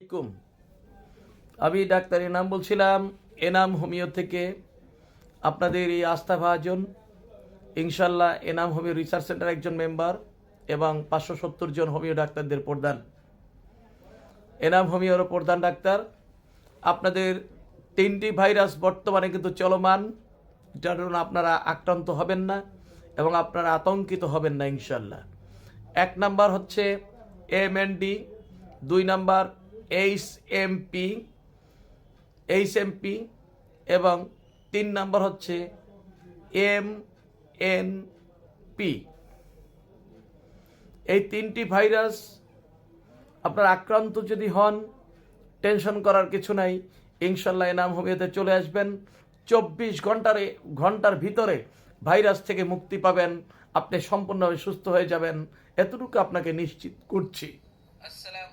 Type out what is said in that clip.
আলাইকুম। আমি ডাক্তার এনাম বলছিলাম, এনাম হোমিও থেকে। আপনাদের এই আস্থাভাজন, ইনশাল্লাহ এনাম হোমিও রিসার্চ সেন্টার একজন মেম্বার এবং 570 জন হোমিও ডাক্তারদের প্রধান। এনাম হোমিওর প্রধান ডাক্তার। আপনাদের 3টি ভাইরাস বর্তমানে কিন্তু চলমান, যার জন্য আপনারা আক্রান্ত হবেন না এবং আপনারা আতঙ্কিত হবেন না ইনশাল্লাহ। 1 নাম্বার হচ্ছে MND, 2 নাম্বার এইচএমপি এবং 3 নাম্বার হচ্ছে MNP। এই 3টি ভাইরাস আপনার আক্রান্ত যদি হন, টেনশন করার কিছু নাই। ইনশাল্লাহ এনাম হোমিওতে চলে আসবেন, 24 ঘন্টার ভিতরে ভাইরাস থেকে মুক্তি পাবেন, আপনি সম্পূর্ণভাবে সুস্থ হয়ে যাবেন, এতটুকু আপনাকে নিশ্চিত করছি। আসসালাম।